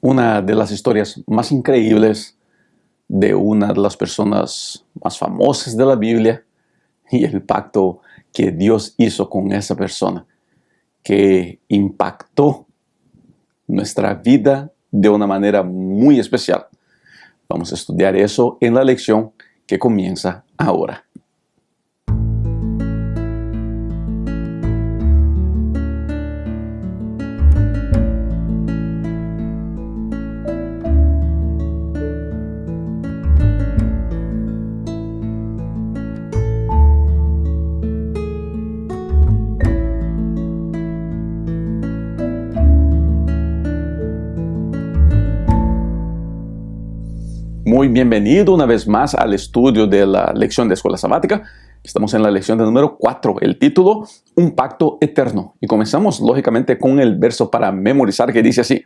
Una de las historias más increíbles de una de las personas más famosas de la Biblia y el pacto que Dios hizo con esa persona, que impactó nuestra vida de una manera muy especial. Vamos a estudiar eso en la lección que comienza ahora. Muy bienvenido una vez más al estudio de la lección de Escuela Sabática. Estamos en la lección de número 4, el título, Un pacto eterno. Y comenzamos lógicamente con el verso para memorizar que dice así: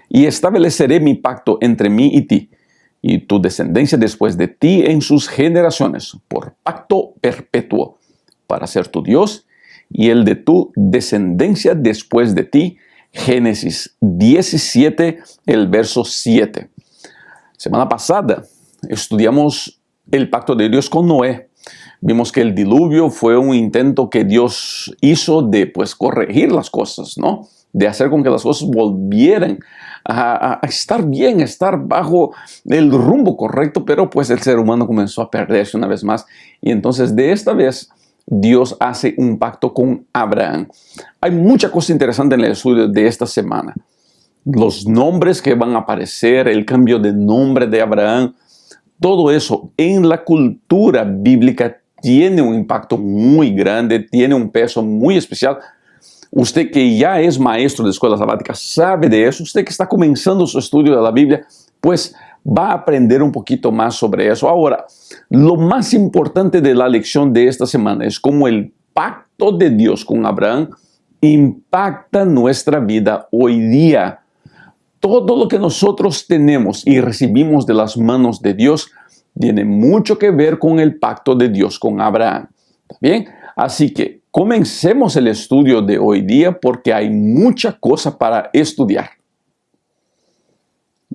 Y estableceré mi pacto entre mí y ti, y tu descendencia después de ti en sus generaciones, por pacto perpetuo, para ser tu Dios y el de tu descendencia después de ti. Génesis 17, el verso 7. Semana pasada estudiamos el pacto de Dios con Noé. Vimos que el diluvio fue un intento que Dios hizo de corregir las cosas, ¿no? De hacer con que las cosas volvieran a estar bien, a estar bajo el rumbo correcto, pero pues el ser humano comenzó a perderse una vez más. Y entonces de esta vez Dios hace un pacto con Abraham. Hay mucha cosa interesante en el estudio de esta semana. Los nombres que van a aparecer, el cambio de nombre de Abraham, todo eso en la cultura bíblica tiene un impacto muy grande, tiene un peso muy especial. Usted que ya es maestro de escuela sabática sabe de eso. Usted que está comenzando su estudio de la Biblia, pues va a aprender un poquito más sobre eso. Ahora, lo más importante de la lección de esta semana es cómo el pacto de Dios con Abraham impacta nuestra vida hoy día. Todo lo que nosotros tenemos y recibimos de las manos de Dios tiene mucho que ver con el pacto de Dios con Abraham. ¿Está bien? Así que comencemos el estudio de hoy día porque hay mucha cosa para estudiar.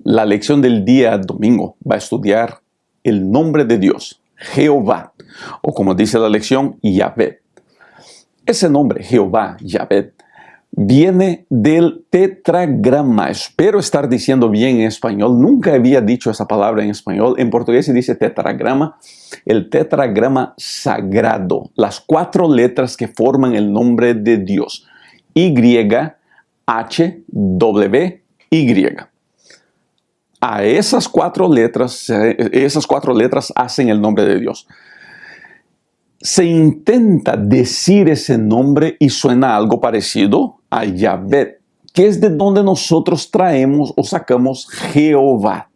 La lección del día domingo va a estudiar el nombre de Dios, Jehová, o como dice la lección, Yahvé. Ese nombre, Jehová, Yahvé, viene del tetragrama. Espero estar diciendo bien en español. Nunca había dicho esa palabra en español. En portugués se dice tetragrama. El tetragrama sagrado. Las 4 letras que forman el nombre de Dios. Y, H, W, Y. A esas 4 letras hacen el nombre de Dios. Se intenta decir ese nombre y suena algo parecido a Yahvé, que es de donde nosotros traemos o sacamos Jehová.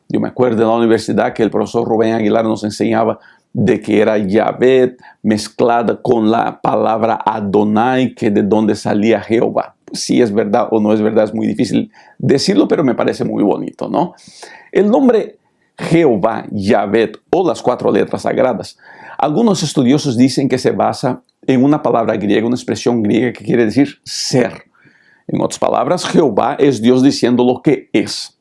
Yo me acuerdo en la universidad que el profesor Rubén Aguilar nos enseñaba de que era Yahvé mezclada con la palabra Adonai, que de donde salía Jehová. Si es verdad o no es verdad es muy difícil decirlo, pero me parece muy bonito, ¿no? El nombre Jehová, Yahvé o las 4 letras sagradas, algunos estudiosos dicen que se basa en una palabra griega, una expresión griega que quiere decir ser. En otras palabras, Jehová es Dios diciendo lo que es,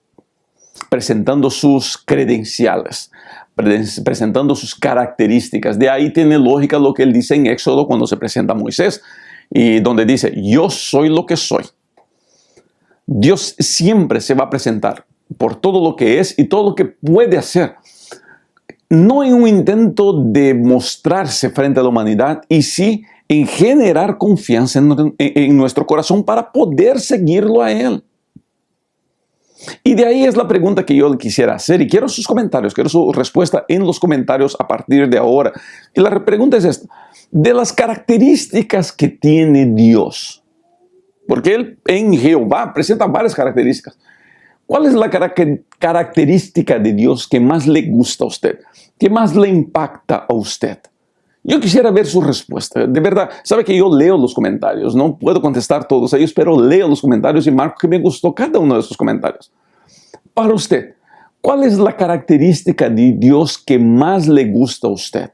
presentando sus credenciales, presentando sus características. De ahí tiene lógica lo que él dice en Éxodo cuando se presenta a Moisés y donde dice, yo soy lo que soy. Dios siempre se va a presentar por todo lo que es y todo lo que puede hacer. No en un intento de mostrarse frente a la humanidad, y sí en generar confianza en nuestro corazón para poder seguirlo a Él. Y de ahí es la pregunta que yo le quisiera hacer, y quiero sus comentarios, quiero su respuesta en los comentarios a partir de ahora. Y la pregunta es esta: de las características que tiene Dios, porque Él en Jehová presenta varias características. ¿Cuál es la característica de Dios que más le gusta a usted? ¿Qué más le impacta a usted? Yo quisiera ver su respuesta. De verdad, sabe que yo leo los comentarios. No puedo contestar todos ellos, pero leo los comentarios y marco que me gustó cada uno de esos comentarios. Para usted, ¿cuál es la característica de Dios que más le gusta a usted?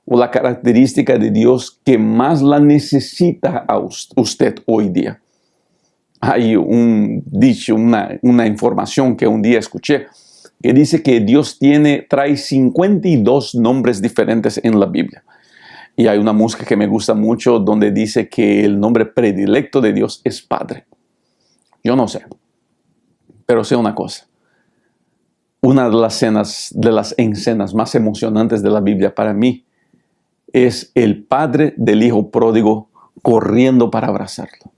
¿O la característica de Dios que más la necesita a usted hoy día? Hay un dicho, una información que un día escuché, que dice que Dios trae 52 nombres diferentes en la Biblia. Y hay una música que me gusta mucho donde dice que el nombre predilecto de Dios es Padre. Yo no sé, pero sé una cosa. Una de las escenas más emocionantes de la Biblia para mí es el padre del hijo pródigo corriendo para abrazarlo.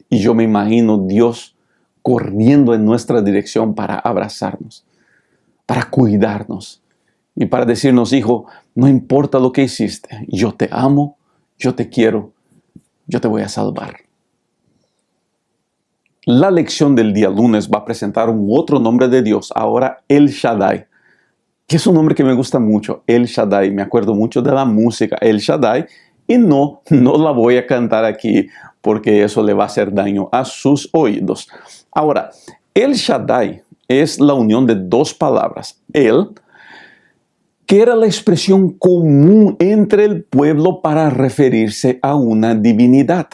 Y yo me imagino Dios corriendo en nuestra dirección para abrazarnos, para cuidarnos y para decirnos, hijo, no importa lo que hiciste, yo te amo, yo te quiero, yo te voy a salvar. La lección del día lunes va a presentar un otro nombre de Dios, ahora El Shaddai, que es un nombre que me gusta mucho, El Shaddai. Me acuerdo mucho de la música El Shaddai y no la voy a cantar aquí porque eso le va a hacer daño a sus oídos. Ahora, El Shaddai es la unión de dos palabras. El, que era la expresión común entre el pueblo para referirse a una divinidad.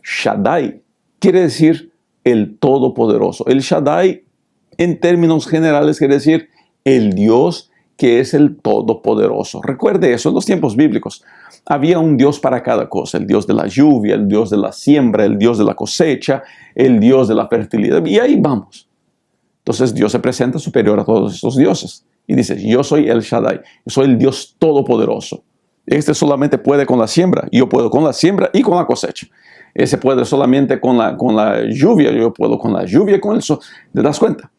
Shaddai quiere decir el Todopoderoso. El Shaddai, en términos generales, quiere decir el Dios que es el Todopoderoso. Recuerde eso, en los tiempos bíblicos había un Dios para cada cosa. El Dios de la lluvia, el Dios de la siembra, el Dios de la cosecha, el Dios de la fertilidad. Y ahí vamos. Entonces Dios se presenta superior a todos estos dioses. Y dice, yo soy el Shaddai, yo soy el Dios Todopoderoso. Este solamente puede con la siembra, yo puedo con la siembra y con la cosecha. Ese puede solamente con la lluvia, yo puedo con la lluvia y con el sol. ¿Te das cuenta?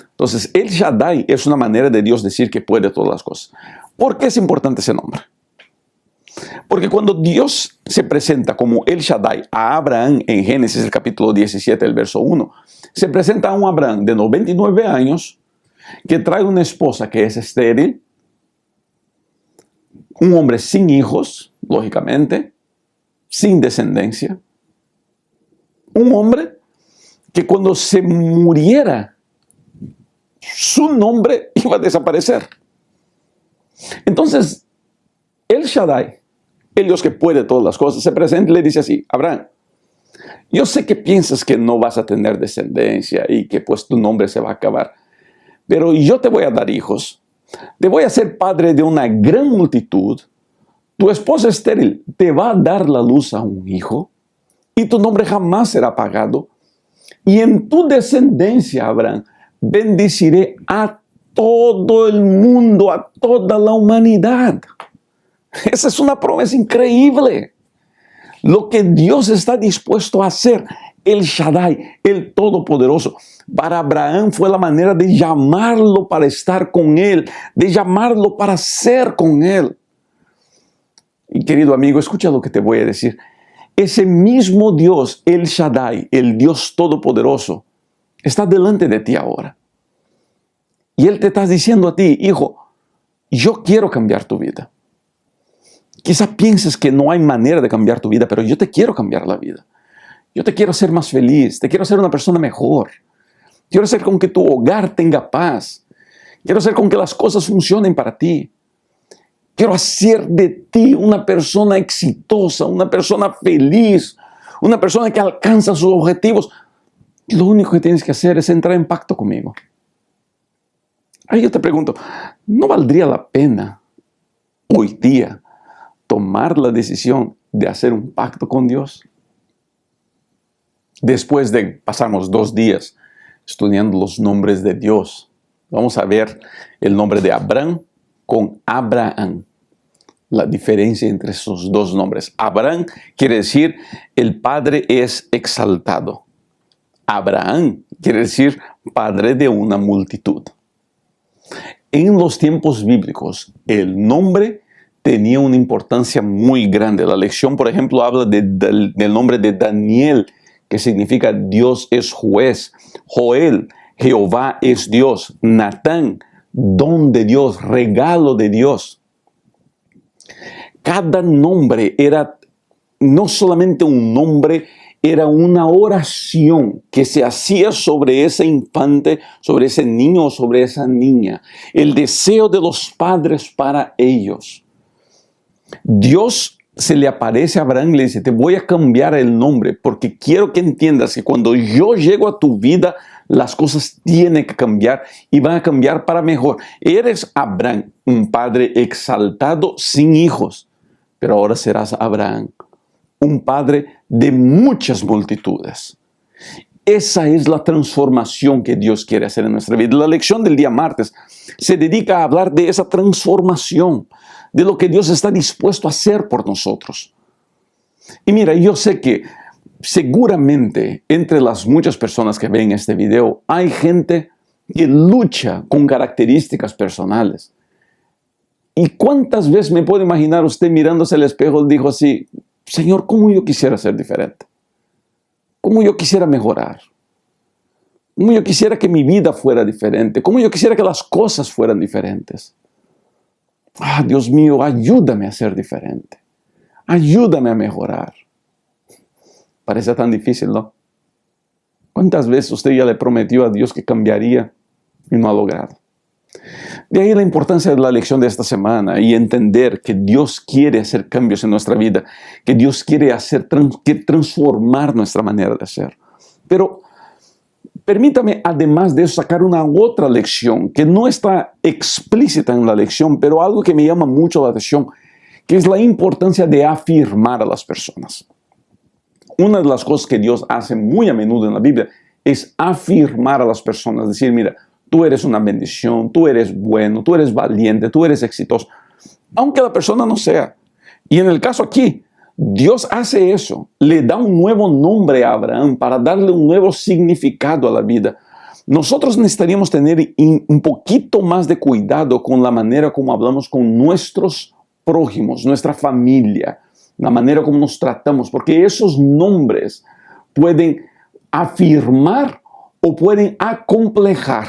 Entonces, el Shaddai es una manera de Dios decir que puede todas las cosas. ¿Por qué es importante ese nombre? Porque cuando Dios se presenta como el Shaddai a Abraham en Génesis, el capítulo 17, el verso 1, se presenta a un Abraham de 99 años que trae una esposa que es estéril, un hombre sin hijos, lógicamente, sin descendencia, un hombre que cuando se muriera, su nombre iba a desaparecer. Entonces, el Shaddai, el Dios que puede todas las cosas, se presenta y le dice así, Abraham, yo sé que piensas que no vas a tener descendencia y que pues tu nombre se va a acabar, pero yo te voy a dar hijos, te voy a ser padre de una gran multitud, tu esposa estéril te va a dar la luz a un hijo y tu nombre jamás será apagado. Y en tu descendencia, Abraham, bendeciré a todo el mundo, a toda la humanidad. Esa es una promesa increíble. Lo que Dios está dispuesto a hacer, el Shaddai, el Todopoderoso, para Abraham fue la manera de llamarlo para estar con él, de llamarlo para ser con él. Y querido amigo, escucha lo que te voy a decir. Ese mismo Dios, el Shaddai, el Dios Todopoderoso, está delante de ti ahora. Y Él te está diciendo a ti, hijo, yo quiero cambiar tu vida. Quizá pienses que no hay manera de cambiar tu vida, pero yo te quiero cambiar la vida. Yo te quiero hacer más feliz, te quiero hacer una persona mejor. Quiero hacer con que tu hogar tenga paz. Quiero hacer con que las cosas funcionen para ti. Quiero hacer de ti una persona exitosa, una persona feliz, una persona que alcanza sus objetivos. Lo único que tienes que hacer es entrar en pacto conmigo. Ahí yo te pregunto, ¿no valdría la pena hoy día tomar la decisión de hacer un pacto con Dios? Después de pasarnos 2 días estudiando los nombres de Dios, vamos a ver el nombre de Abraham con Abraham. La diferencia entre esos dos nombres. Abraham quiere decir el padre es exaltado. Abraham quiere decir padre de una multitud. En los tiempos bíblicos, el nombre tenía una importancia muy grande. La lección, por ejemplo, habla del nombre de Daniel, que significa Dios es juez. Joel, Jehová es Dios. Natán, don de Dios, regalo de Dios. Cada nombre era no solamente un nombre, era una oración que se hacía sobre ese infante, sobre ese niño o sobre esa niña. El deseo de los padres para ellos. Dios se le aparece a Abraham y le dice, te voy a cambiar el nombre porque quiero que entiendas que cuando yo llego a tu vida, las cosas tienen que cambiar y van a cambiar para mejor. Eres Abraham, un padre exaltado sin hijos, pero ahora serás Abraham, un padre de muchas multitudes. Esa es la transformación que Dios quiere hacer en nuestra vida. La lección del día martes se dedica a hablar de esa transformación, de lo que Dios está dispuesto a hacer por nosotros. Y mira, yo sé que seguramente entre las muchas personas que ven este video hay gente que lucha con características personales. ¿Y cuántas veces me puedo imaginar usted mirándose al espejo y dijo así, Señor, ¿cómo yo quisiera ser diferente? ¿Cómo yo quisiera mejorar? ¿Cómo yo quisiera que mi vida fuera diferente? ¿Cómo yo quisiera que las cosas fueran diferentes? Ah, Dios mío, ayúdame a ser diferente. Ayúdame a mejorar. Parece tan difícil, ¿no? ¿Cuántas veces usted ya le prometió a Dios que cambiaría y no ha logrado? De ahí la importancia de la lección de esta semana y entender que Dios quiere hacer cambios en nuestra vida, que Dios quiere transformar nuestra manera de ser. Pero permítame, además de eso, sacar una otra lección que no está explícita en la lección, pero algo que me llama mucho la atención, que es la importancia de afirmar a las personas. Una de las cosas que Dios hace muy a menudo en la Biblia es afirmar a las personas, decir, mira, tú eres una bendición, tú eres bueno, tú eres valiente, tú eres exitoso, aunque la persona no sea. Y en el caso aquí, Dios hace eso, le da un nuevo nombre a Abraham para darle un nuevo significado a la vida. Nosotros necesitaríamos tener un poquito más de cuidado con la manera como hablamos con nuestros prójimos, nuestra familia, la manera como nos tratamos, porque esos nombres pueden afirmar o pueden acomplejar.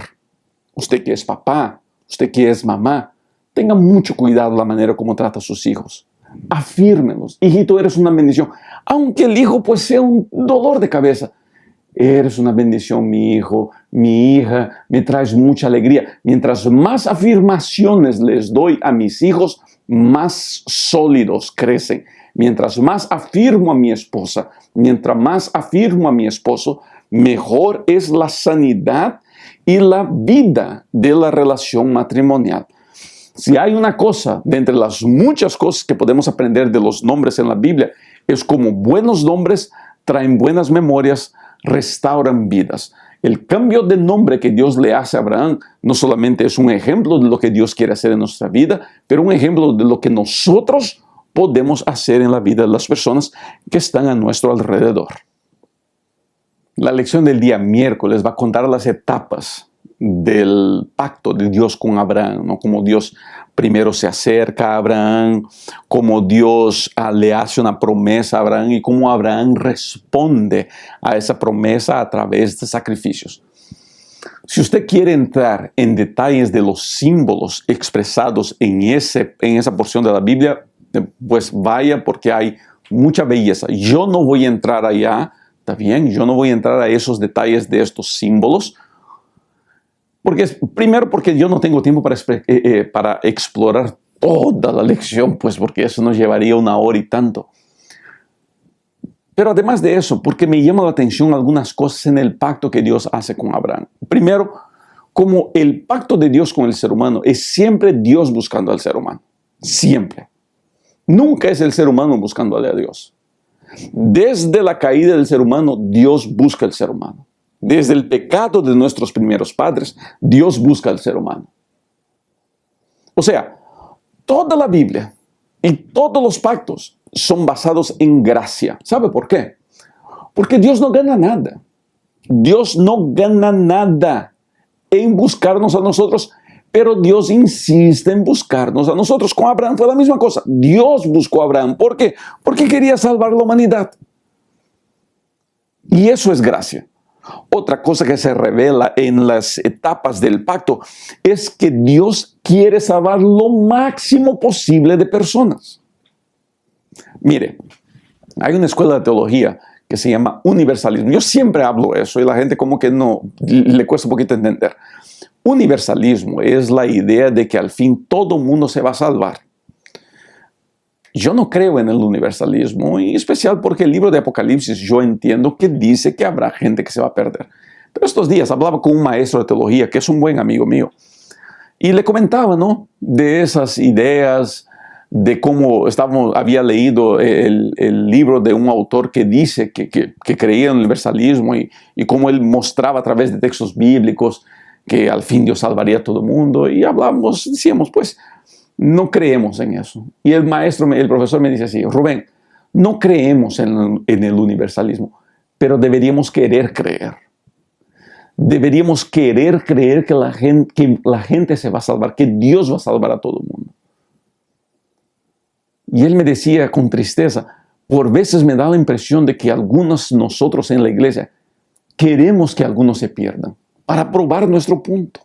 Usted que es papá, usted que es mamá, tenga mucho cuidado la manera como trata a sus hijos. Afírmelos. Hijito, eres una bendición. Aunque el hijo pues sea un dolor de cabeza. Eres una bendición, mi hijo, mi hija, me traes mucha alegría. Mientras más afirmaciones les doy a mis hijos, más sólidos crecen. Mientras más afirmo a mi esposa, mientras más afirmo a mi esposo, mejor es la sanidad y la vida de la relación matrimonial. Si hay una cosa de entre las muchas cosas que podemos aprender de los nombres en la Biblia, es como buenos nombres traen buenas memorias, restauran vidas. El cambio de nombre que Dios le hace a Abraham no solamente es un ejemplo de lo que Dios quiere hacer en nuestra vida, pero un ejemplo de lo que nosotros podemos hacer en la vida de las personas que están a nuestro alrededor. La lección del día miércoles va a contar las etapas del pacto de Dios con Abraham, ¿no? Cómo Dios primero se acerca a Abraham, cómo Dios le hace una promesa a Abraham y cómo Abraham responde a esa promesa a través de sacrificios. Si usted quiere entrar en detalles de los símbolos expresados en esa porción de la Biblia, pues vaya, porque hay mucha belleza. Yo no voy a entrar allá, ¿está bien? Yo no voy a entrar a esos detalles de estos símbolos, primero porque yo no tengo tiempo para explorar toda la lección, pues porque eso nos llevaría 1 hora y tanto. Pero además de eso, porque me llama la atención algunas cosas en el pacto que Dios hace con Abraham. Primero, como el pacto de Dios con el ser humano es siempre Dios buscando al ser humano. Siempre. Nunca es el ser humano buscándole a Dios. Desde la caída del ser humano, Dios busca al ser humano. Desde el pecado de nuestros primeros padres, Dios busca al ser humano. O sea, toda la Biblia y todos los pactos son basados en gracia. ¿Sabe por qué? Porque Dios no gana nada. Dios no gana nada en buscarnos a nosotros, pero Dios insiste en buscarnos a nosotros. Con Abraham fue la misma cosa. Dios buscó a Abraham. ¿Por qué? Porque quería salvar la humanidad. Y eso es gracia. Otra cosa que se revela en las etapas del pacto es que Dios quiere salvar lo máximo posible de personas. Mire, hay una escuela de teología que se llama universalismo. Yo siempre hablo eso y la gente como que no le cuesta un poquito entender. Universalismo es la idea de que al fin todo mundo se va a salvar. Yo no creo en el universalismo, y en especial porque el libro de Apocalipsis yo entiendo que dice que habrá gente que se va a perder. Pero estos días hablaba con un maestro de teología que es un buen amigo mío y le comentaba, ¿no?, de esas ideas, de cómo había leído el libro de un autor que dice que creía en el universalismo y cómo él mostraba a través de textos bíblicos que al fin Dios salvaría a todo el mundo. Y decíamos, pues, no creemos en eso. Y el profesor me dice así: Rubén, no creemos en el universalismo, pero deberíamos querer creer. Deberíamos querer creer que la gente se va a salvar, que Dios va a salvar a todo el mundo. Y él me decía con tristeza, por veces me da la impresión de que nosotros en la iglesia queremos que algunos se pierdan para probar nuestro punto.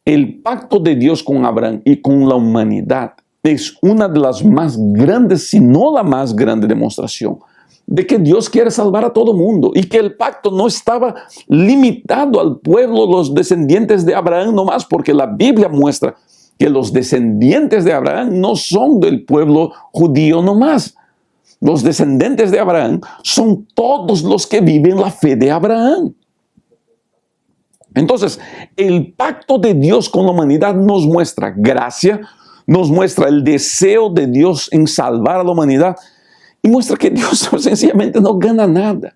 El pacto de Dios con Abraham y con la humanidad es una de las más grandes, si no la más grande demostración de que Dios quiere salvar a todo mundo y que el pacto no estaba limitado al pueblo, los descendientes de Abraham nomás, porque la Biblia muestra que los descendientes de Abraham no son del pueblo judío nomás. Los descendientes de Abraham son todos los que viven la fe de Abraham. Entonces, el pacto de Dios con la humanidad nos muestra gracia, nos muestra el deseo de Dios en salvar a la humanidad y muestra que Dios sencillamente no gana nada.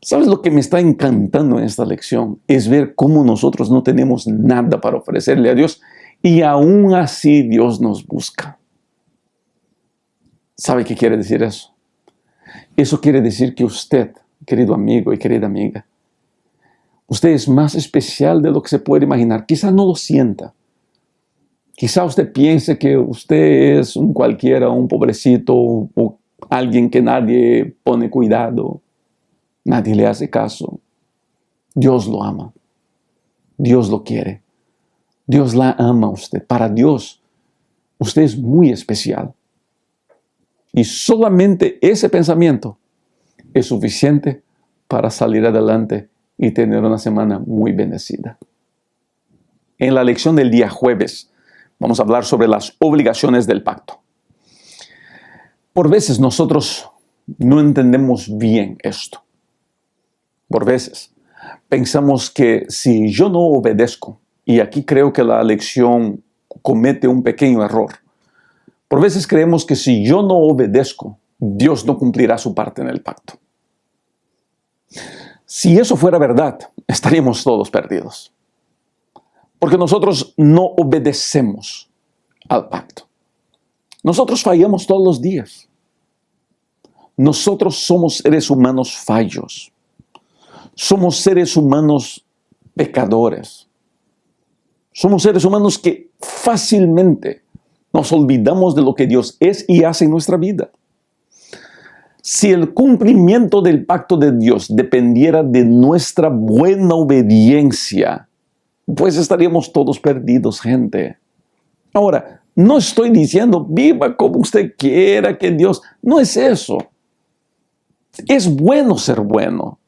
¿Sabes lo que me está encantando en esta lección? Es ver cómo nosotros no tenemos nada para ofrecerle a Dios y aún así Dios nos busca. ¿Sabe qué quiere decir eso? Eso quiere decir que usted, querido amigo y querida amiga, usted es más especial de lo que se puede imaginar. Quizá no lo sienta. Quizá usted piense que usted es un cualquiera, un pobrecito o alguien que nadie pone cuidado. Nadie le hace caso. Dios lo ama. Dios lo quiere. Dios la ama a usted. Para Dios, usted es muy especial. Y solamente ese pensamiento es suficiente para salir adelante y tener una semana muy bendecida. En la lección del día jueves, vamos a hablar sobre las obligaciones del pacto. Por veces nosotros no entendemos bien esto. Por veces pensamos que si yo no obedezco, y aquí creo que la lección comete un pequeño error. Por veces creemos que si yo no obedezco, Dios no cumplirá su parte en el pacto. Si eso fuera verdad, estaríamos todos perdidos. Porque nosotros no obedecemos al pacto. Nosotros fallamos todos los días. Nosotros somos seres humanos fallos. Somos seres humanos pecadores. Somos seres humanos que fácilmente nos olvidamos de lo que Dios es y hace en nuestra vida. Si el cumplimiento del pacto de Dios dependiera de nuestra buena obediencia, pues estaríamos todos perdidos, gente. Ahora, no estoy diciendo viva como usted quiera, que Dios... No es eso. Es bueno ser bueno.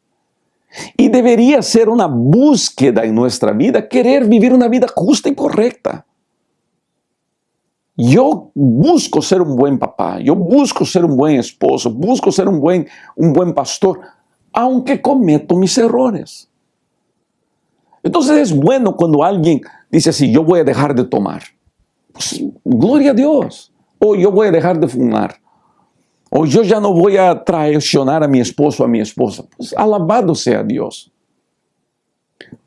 Y debería ser una búsqueda en nuestra vida, querer vivir una vida justa y correcta. Yo busco ser un buen papá, yo busco ser un buen esposo, busco ser un buen pastor, aunque cometo mis errores. Entonces es bueno cuando alguien dice así: yo voy a dejar de tomar. Pues, gloria a Dios. O yo voy a dejar de fumar. O yo ya no voy a traicionar a mi esposo o a mi esposa. Pues alabado sea Dios.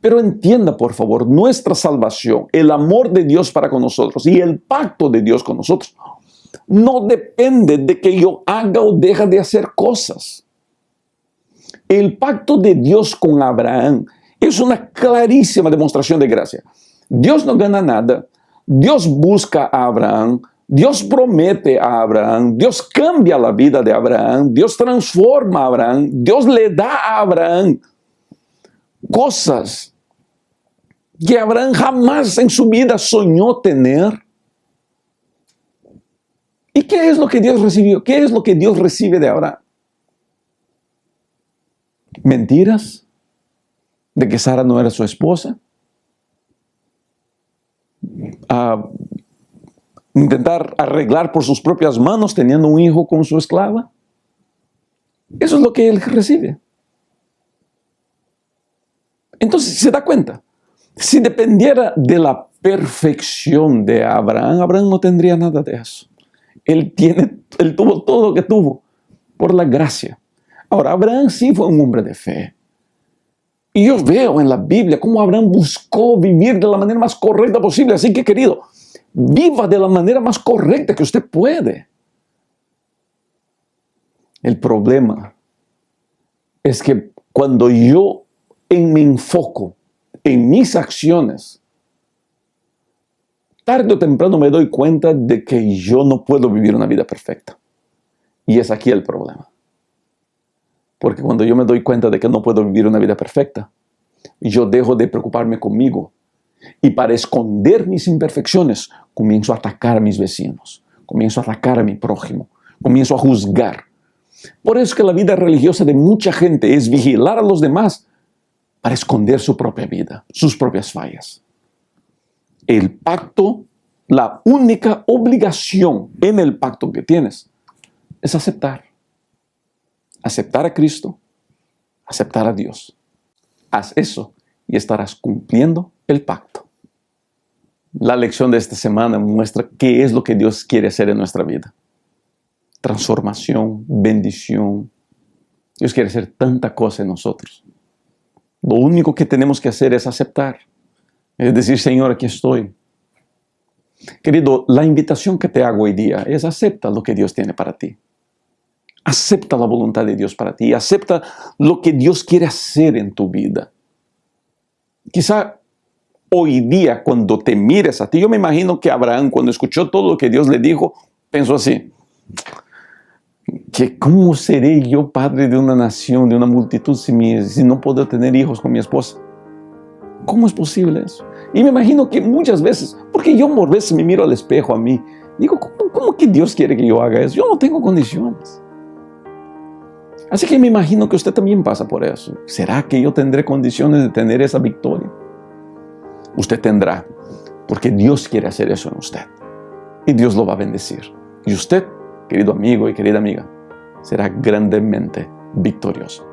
Pero entienda, por favor, nuestra salvación, el amor de Dios para con nosotros y el pacto de Dios con nosotros no depende de que yo haga o deje de hacer cosas. El pacto de Dios con Abraham es una clarísima demostración de gracia. Dios no gana nada. Dios busca a Abraham. Dios promete a Abraham. Dios cambia la vida de Abraham. Dios transforma a Abraham. Dios le da a Abraham cosas que Abraham jamás en su vida soñó tener. ¿Y qué es lo que Dios recibió? ¿Qué es lo que Dios recibe de Abraham? ¿Mentiras? ¿De que Sara no era su esposa? intentar arreglar por sus propias manos teniendo un hijo con su esclava. Eso es lo que él recibe. Entonces, se da cuenta, si dependiera de la perfección de Abraham, Abraham no tendría nada de eso. Él tuvo todo lo que tuvo por la gracia. Ahora, Abraham sí fue un hombre de fe. Y yo veo en la Biblia cómo Abraham buscó vivir de la manera más correcta posible. Así que, querido, viva de la manera más correcta que usted puede. El problema es que cuando yo me enfoco en mis acciones, tarde o temprano me doy cuenta de que yo no puedo vivir una vida perfecta. Y es aquí el problema. Porque cuando yo me doy cuenta de que no puedo vivir una vida perfecta, yo dejo de preocuparme conmigo. Y para esconder mis imperfecciones, comienzo a atacar a mis vecinos, comienzo a atacar a mi prójimo, comienzo a juzgar. Por eso es que la vida religiosa de mucha gente es vigilar a los demás para esconder su propia vida, sus propias fallas. El pacto, la única obligación en el pacto que tienes es aceptar. Aceptar a Cristo, aceptar a Dios. Haz eso y estarás cumpliendo el pacto. La lección de esta semana muestra qué es lo que Dios quiere hacer en nuestra vida. Transformación, bendición. Dios quiere hacer tanta cosa en nosotros. Lo único que tenemos que hacer es aceptar. Es decir, Señor, aquí estoy. Querido, la invitación que te hago hoy día es acepta lo que Dios tiene para ti. Acepta la voluntad de Dios para ti. Acepta lo que Dios quiere hacer en tu vida. Quizá hoy día, cuando te mires a ti, yo me imagino que Abraham, cuando escuchó todo lo que Dios le dijo, pensó así: ¿cómo seré yo padre de una nación, de una multitud, si no puedo tener hijos con mi esposa? ¿Cómo es posible eso? Y me imagino que muchas veces, porque yo por veces me miro al espejo a mí, digo, ¿cómo que Dios quiere que yo haga eso? Yo no tengo condiciones. Así que me imagino que usted también pasa por eso. ¿Será que yo tendré condiciones de tener esa victoria? Usted tendrá, porque Dios quiere hacer eso en usted. Y Dios lo va a bendecir. Y usted, querido amigo y querida amiga, será grandemente victorioso.